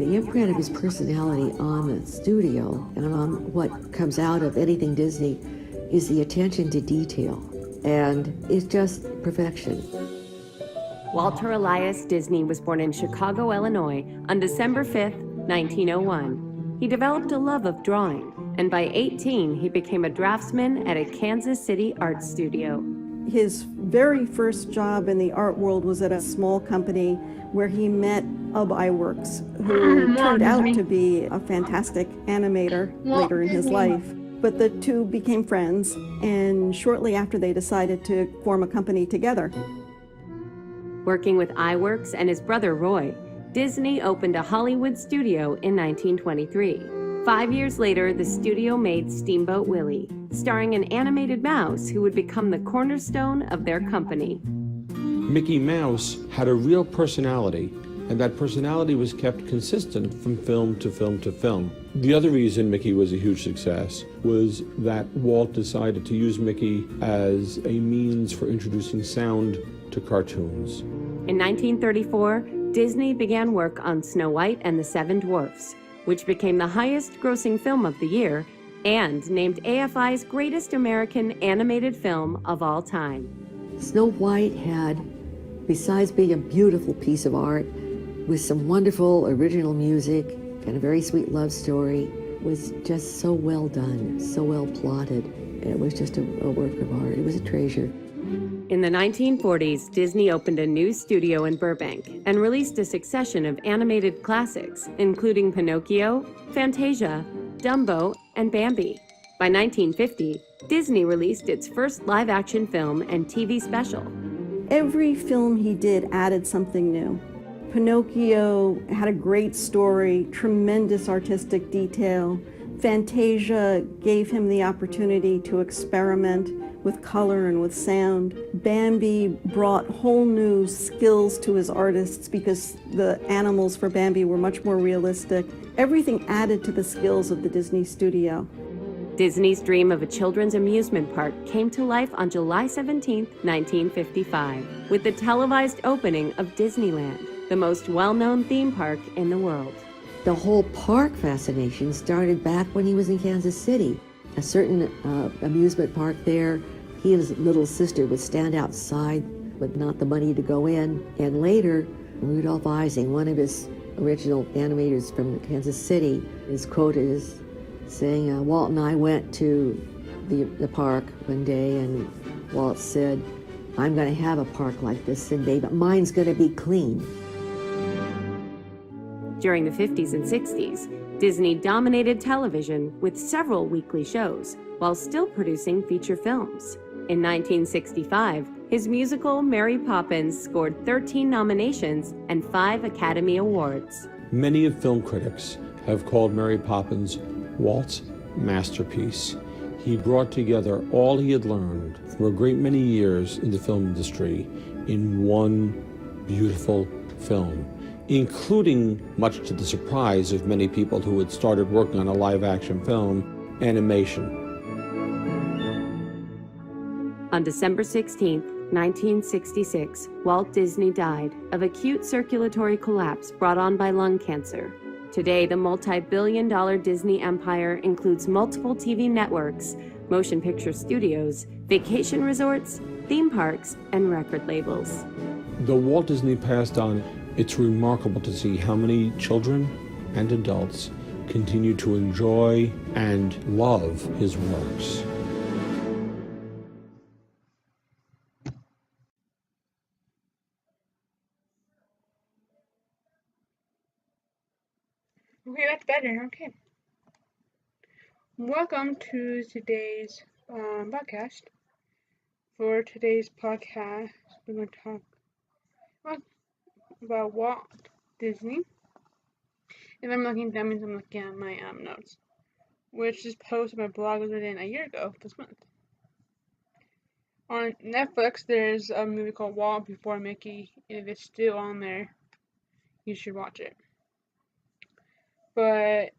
The imprint of his personality on the studio and on what comes out of anything Disney is the attention to detail, and it's just perfection. Walter Elias Disney was born in Chicago, Illinois on December 5, 1901. He developed a love of drawing, and by 18, he became a draftsman at a Kansas City art studio. His very first job in the art world was at a small company where he met Ub Iwerks, who turned out to be a fantastic animator later in his life. But the two became friends, and shortly after they decided to form a company together. Working with Iwerks and his brother Roy, Disney opened a Hollywood studio in 1923. 5 years later, the studio made Steamboat Willie, starring an animated mouse who would become the cornerstone of their company. Mickey Mouse had a real personality, and that personality was kept consistent from film to film to film. The other reason Mickey was a huge success was that Walt decided to use Mickey as a means for introducing sound to cartoons. In 1934, Disney began work on Snow White and the Seven Dwarfs, which became the highest-grossing film of the year and named AFI's greatest American animated film of all time. Snow White had, besides being a beautiful piece of art with some wonderful original music and a very sweet love story, was just so well done, so well plotted. It was just a work of art. It was a treasure. In the 1940s, Disney opened a new studio in Burbank and released a succession of animated classics, including Pinocchio, Fantasia, Dumbo, and Bambi. By 1950, Disney released its first live-action film and TV special. Every film he did added something new. Pinocchio had a great story, tremendous artistic detail. Fantasia gave him the opportunity to experiment with color and with sound. Bambi brought whole new skills to his artists because the animals for Bambi were much more realistic. Everything added to the skills of the Disney studio. Disney's dream of a children's amusement park came to life on July 17, 1955, with the televised opening of Disneyland, the most well-known theme park in the world. The whole park fascination started back when he was in Kansas City. A certain amusement park there, he and his little sister would stand outside with not the money to go in. And later, Rudolph Ising, one of his original animators from Kansas City, is quoted as saying, Walt and I went to the park one day, and Walt said, I'm going to have a park like this someday, but mine's going to be clean. During the 50s and 60s, Disney dominated television with several weekly shows, while still producing feature films. In 1965, his musical Mary Poppins scored 13 nominations and 5 Academy Awards. Many of film critics have called Mary Poppins Walt's masterpiece. He brought together all he had learned from a great many years in the film industry in one beautiful film, including, much to the surprise of many people who had started working on a live-action film, animation. On December 16, 1966, Walt Disney died of acute circulatory collapse brought on by lung cancer. Today, the multi-billion-dollar Disney empire includes multiple TV networks, motion picture studios, vacation resorts, theme parks, and record labels. Though Walt Disney passed on, it's remarkable to see how many children and adults continue to enjoy and love his works. Okay, that's better. Okay. Welcome to today's podcast. For today's podcast, we're going to talk about Walt Disney. And that means I'm looking at my notes, which is posted on my blog within a year ago this month. On Netflix, there's a movie called Walt Before Mickey, and it's still on there. You should watch it. But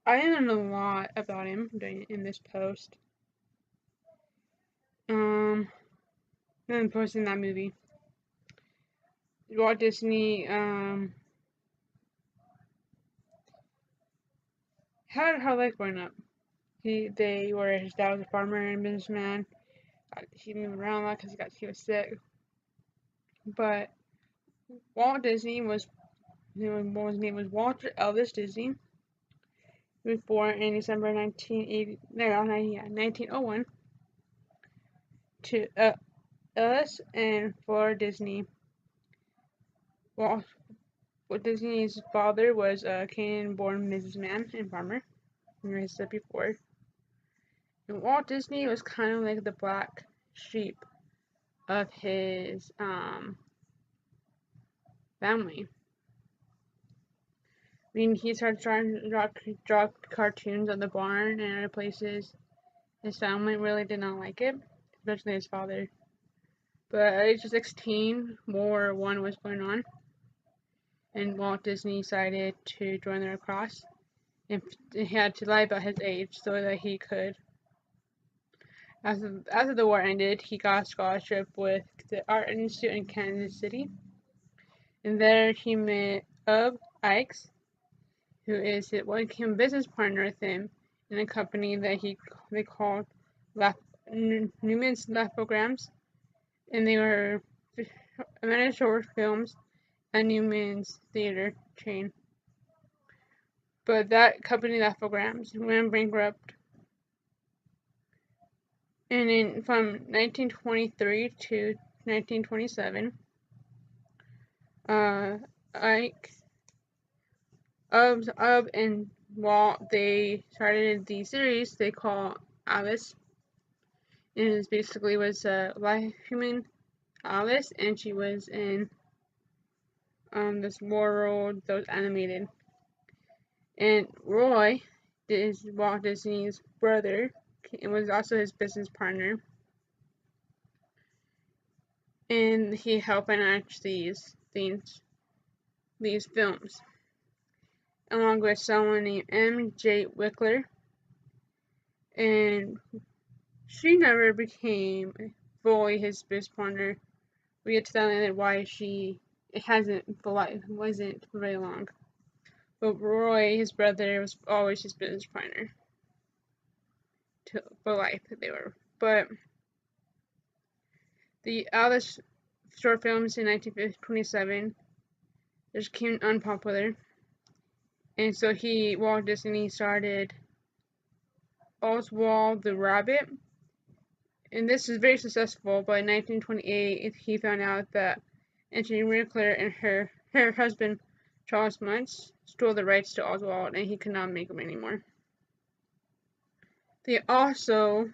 I learned a lot about him in this post. Then posting that movie. Walt Disney had a hard life growing up. His dad was a farmer and businessman. He moved around a lot because he was sick. But Walt Disney his name was Walter Elvis Disney. He was born in December 1901 to Ellis and Flora Disney. Walt Disney's father was a Canadian-born businessman and farmer, as I said before. And Walt Disney was kind of like the black sheep of his family. I mean, he started trying to draw cartoons on the barn and other places. His family really did not like it, especially his father. But at age of 16, World War I was going on, and Walt Disney decided to join the Red Cross, and he had to lie about his age so that he could. After the war ended, he got a scholarship with the Art Institute in Kansas City, and there he met Ikes, who became a business partner with him in a company that they called Newman's Lithograms, and they were many short films at Newman's theater chain. But that company, Lithograms, went bankrupt. And from 1923 to 1927, Ike, and Walt, they started the series they call Alice. And it basically was a human Alice, and she was in this world that was animated. And Roy is Walt Disney's brother. It was also his business partner. And he helped enact these films, along with someone named M.J. Wickler. And she never became fully his business partner. We get to that later why wasn't very long. But Roy, his brother, was always his business partner. For life, they were. But the Alice short films in 1927 just became unpopular. And so Walt Disney started Oswald the Rabbit. And this was very successful, but in 1928 he found out that Anthony Winkler and her husband Charles Muntz stole the rights to Oswald, and he could not make them anymore. They also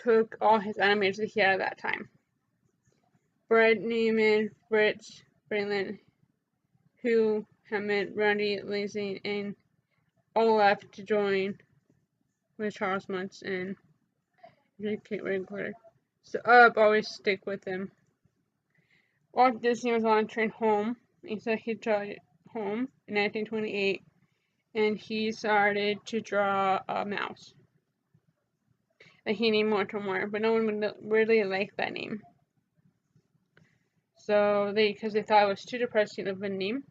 took all his animators that he had at that time. Fred Newman, Fritz Breland, Hugh Hammond, Randy Lansing, and all left to join with Charles Muntz and Kate Winkler. So always stick with him. Walt Disney was on a train home, and so he tried home in 1928, and he started to draw a mouse that he named Mortimer, but no one would really like that name. So because they thought it was too depressing of a name,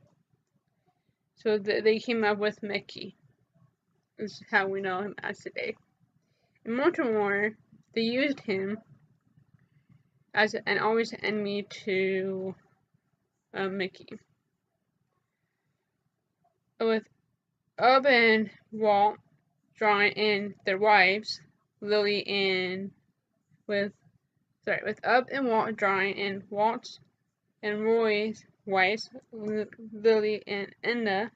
so they came up with Mickey. This is how we know him as today. In Mortimer, they used him as an always enemy to Mickey. With Ub and Walt drawing in their wives, with Ub and Walt drawing in Walt's and Roy's wives, Lily and Enda.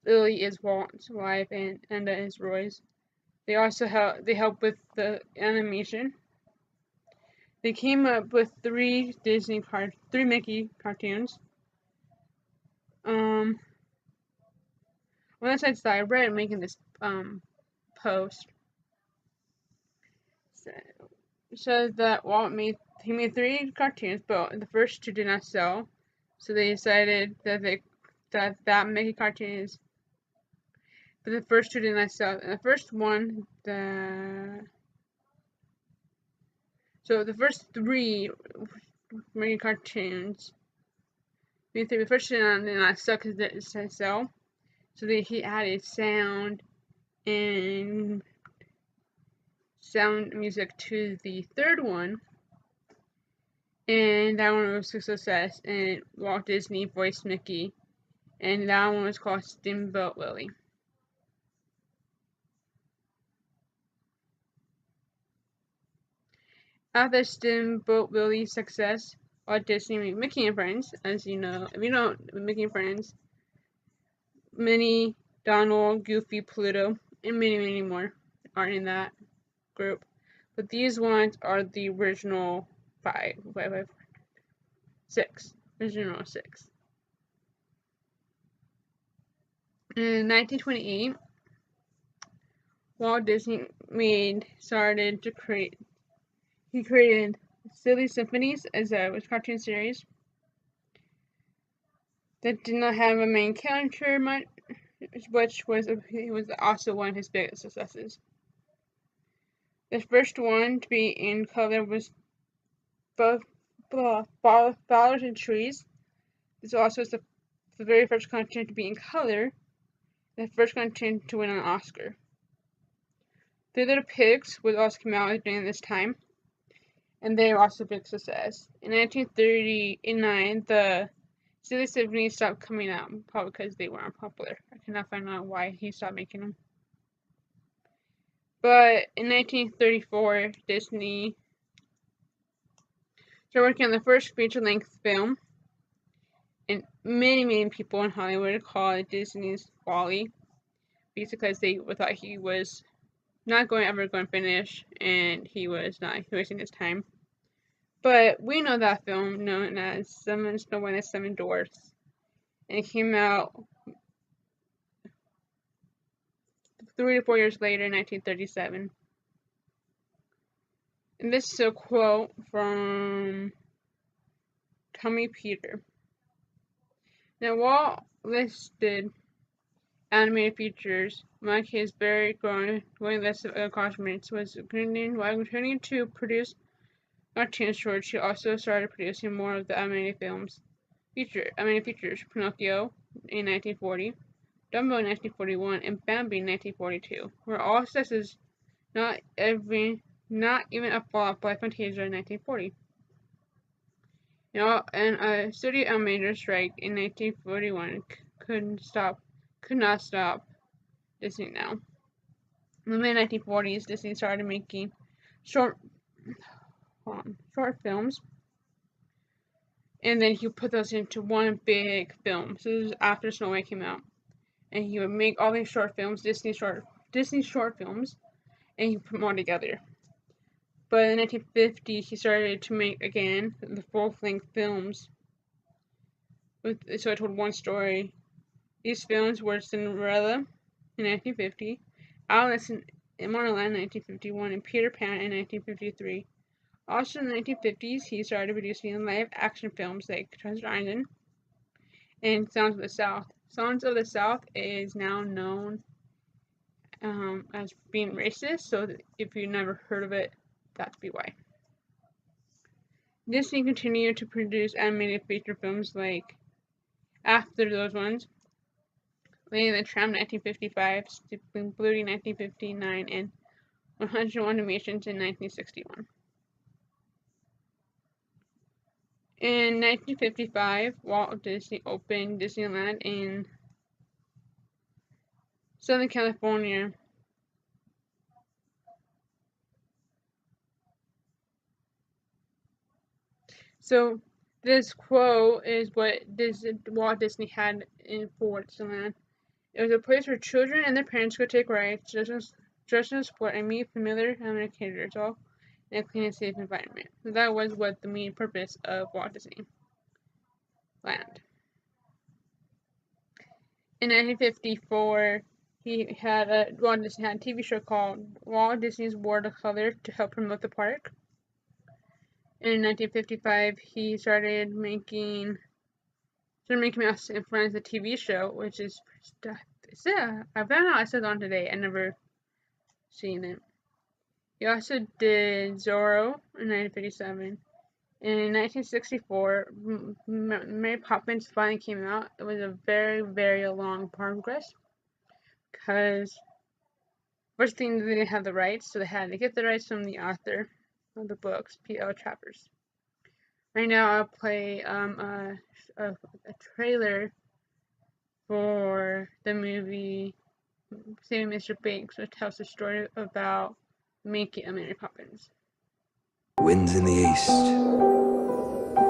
Lily is Walt's wife and Enda is Roy's. They also help with the animation. They came up with three Mickey cartoons. On the side that I read making this post says that Walt made three cartoons, but the first two did not sell, so they decided that Mickey cartoons. But the first two did not sell. And the first one, so the first three Mickey cartoons, the first two did not sell because they didn't sell. So that he added sound and sound music to the third one, and that one was a success, and Walt Disney voiced Mickey, and that one was called Steamboat Willie. After Steamboat Willie's success, Walt Disney made Mickey and Friends, as you know. If you don't know Mickey and Friends, Minnie, Donald, Goofy, Pluto, and many, many more are in that group. But these ones are the original six. Original six. In 1928, Walt Disney he created Silly Symphonies as a cartoon series that did not have a main character much, which was also one of his biggest successes. The first one to be in color was both Flowers and Trees. This also was the very first cartoon to be in color, the first cartoon to win an Oscar. Three Little Pigs would also come out during this time, and they were also a big success. In 1939, the Silly Symphonies stopped coming out, probably because they weren't popular. I cannot find out why he stopped making them. But in 1934, Disney started working on the first feature-length film, and many people in Hollywood call it Disney's Wall-E, because they thought he was not ever going to finish, and he was not wasting his time. But we know that film, known as Snow White and the Seven Dwarfs, and it came out 3 to 4 years later, in 1937. And this is a quote from Tommy Peter. Now, Walt listed animated features among his very growing list of accomplishments was while continuing to produce cartoon shorts. He also started producing more of the animated features: Pinocchio in 1940, Dumbo in 1941, and Bambi in 1942 were all successes, not even a flop by Fantasia in 1940. And a studio animator strike in 1941 could not stop Disney now. In the mid 1940s, Disney started making short films, and then he put those into one big film. So this is after Snow White came out, and he would make all these short films, Disney short films, and he put them all together. But in 1950, he started to make again the full-length films. So I told one story. These films were Cinderella in 1950, Alice in Wonderland in 1951, and Peter Pan in 1953. Also in the 1950s, he started producing live-action films like Treasure Island and Sounds of the South. Sounds of the South is now known as being racist, so if you never heard of it, that's why. Disney continued to produce animated feature films like after those ones, Lady and the Tramp 1955, Sleeping Beauty 1959, and 101 Dalmatians in 1961. In 1955, Walt Disney opened Disneyland in Southern California. So this quote is what Walt Disney had for Disneyland. It was a place where children and their parents could take rides, dress in sport, and meet familiar animated characters, all in a clean and safe environment. So that was what the main purpose of Walt Disney Land. In 1954, Walt Disney had a TV show called Walt Disney's World of Color to help promote the park. In 1955, he started making Mouse and Friends, the TV show, which is I found out I said on today. I never seen it. He also did Zorro in 1957. And in 1964, Mary Poppins finally came out. It was a very, very long progress. because first thing, they didn't have the rights, so they had to get the rights from the author of the books, P.L. Travers. Right now, I'll play a trailer for the movie Saving Mr. Banks, which tells the story about making a Mary Poppins. Winds in the east,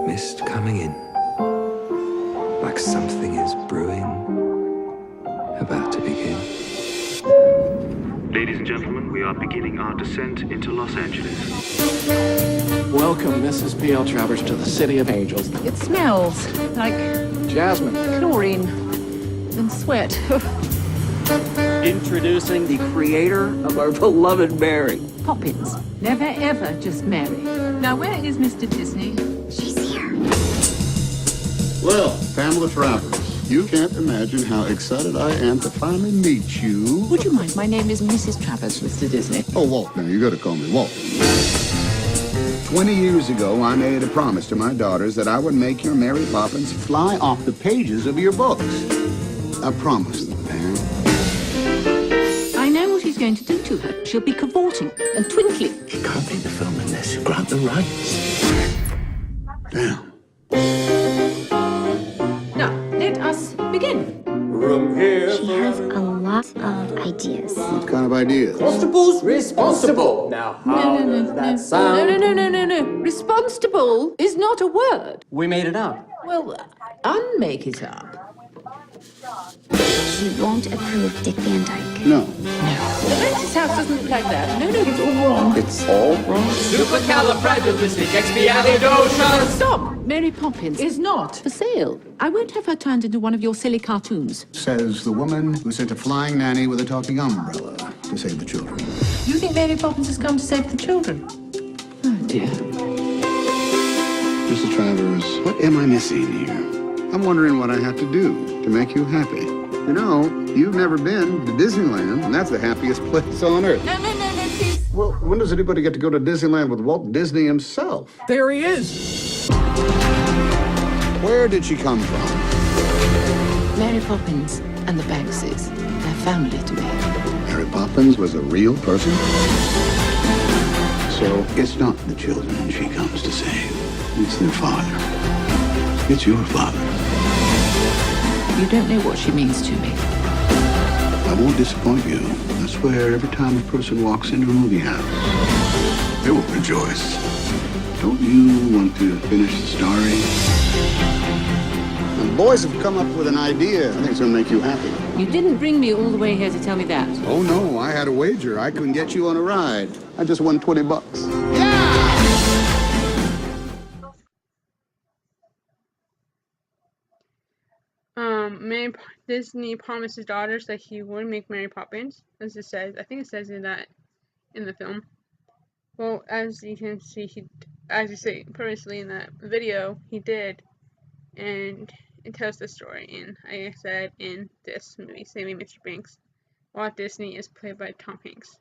mist coming in, like something is brewing, about to begin. Ladies and gentlemen, we are beginning our descent into Los Angeles. Welcome, Mrs. P.L. Travers, to the City of Angels. It smells like Jasmine. chlorine and sweat. Introducing the creator of our beloved Mary. Poppins. Never ever just Mary. Now, where is Mr. Disney? She's here. Well, Pamela Travers, you can't imagine how excited I am to finally meet you. Would you mind? My name is Mrs. Travers, Mr. Disney. Oh, Walt, now you gotta call me Walt. 20 years ago, I made a promise to my daughters that I would make your Mary Poppins fly off the pages of your books. I promised them, Pam. I know what he's going to do to her. She'll be cavorting and twinkling. You can't make the film unless you grant the rights. Damn. Now, let us begin. She has a lot of ideas. What kind of ideas? Constable's responsible. Now, how does that sound? No. Responsible is not a word. We made it up. Well, unmake it up. She won't approve Dick Van Dyke. No. The Baptist house doesn't look like that. No, it's all wrong. It's all wrong? Supercalifragilisticexpialidocious. Stop! Mary Poppins is not for sale. I won't have her turned into one of your silly cartoons. Says the woman who sent a flying nanny with a talking umbrella to save the children. You think Mary Poppins has come to save the children? Oh, dear. Mrs. Travers, what am I missing here? I'm wondering what I have to do to make you happy. You know, you've never been to Disneyland, and that's the happiest place on earth. No, please. Well, when does anybody get to go to Disneyland with Walt Disney himself? There he is. Where did she come from? Mary Poppins and the Bankses. They're family to me. Mary Poppins was a real person? So it's not the children she comes to save. It's their father. It's your father. You don't know what she means to me. I won't disappoint you. I swear, every time a person walks into a movie house, they will rejoice. Don't you want to finish the story? The boys have come up with an idea. I think it's going to make you happy. You didn't bring me all the way here to tell me that. Oh, no, I had a wager. I couldn't get you on a ride. I just won $20. Disney promised his daughters that he would make Mary Poppins, as it says. I think it says in the film. Well, as you can see, as you see previously in that video, he did, and it tells the story. And like I said, in this movie, Saving Mr. Banks, Walt Disney is played by Tom Hanks.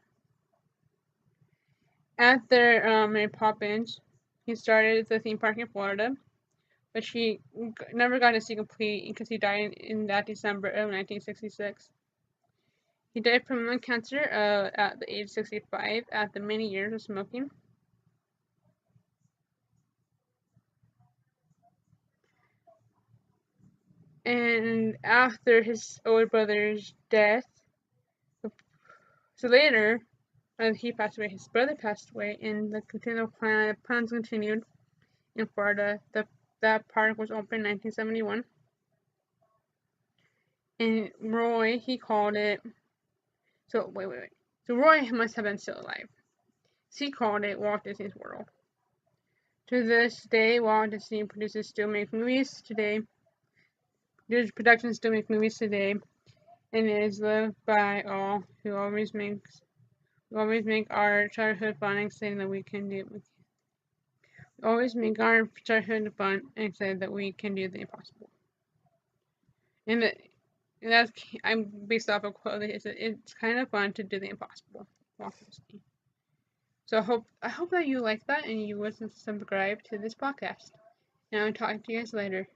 After Mary Poppins, he started the theme park in Florida, which he never got to see complete because he died in that December of 1966. He died from lung cancer at the age of 65 after many years of smoking. And after his older brother's death, so later, he passed away, his brother passed away, and the plans continued in Florida. That park was opened in 1971. And Roy, he called it, so Roy must have been still alive. He called it Walt Disney's World. To this day, Walt Disney producers still make movies today. His productions still make movies today, and it is loved by all who always make our childhood fun and exciting that we can do. Always make our childhood fun and excited that we can do the impossible. And that's, I'm based off a quote that says, it's kind of fun to do the impossible. So I hope that you like that and you will subscribe to this podcast. And I'll talk to you guys later.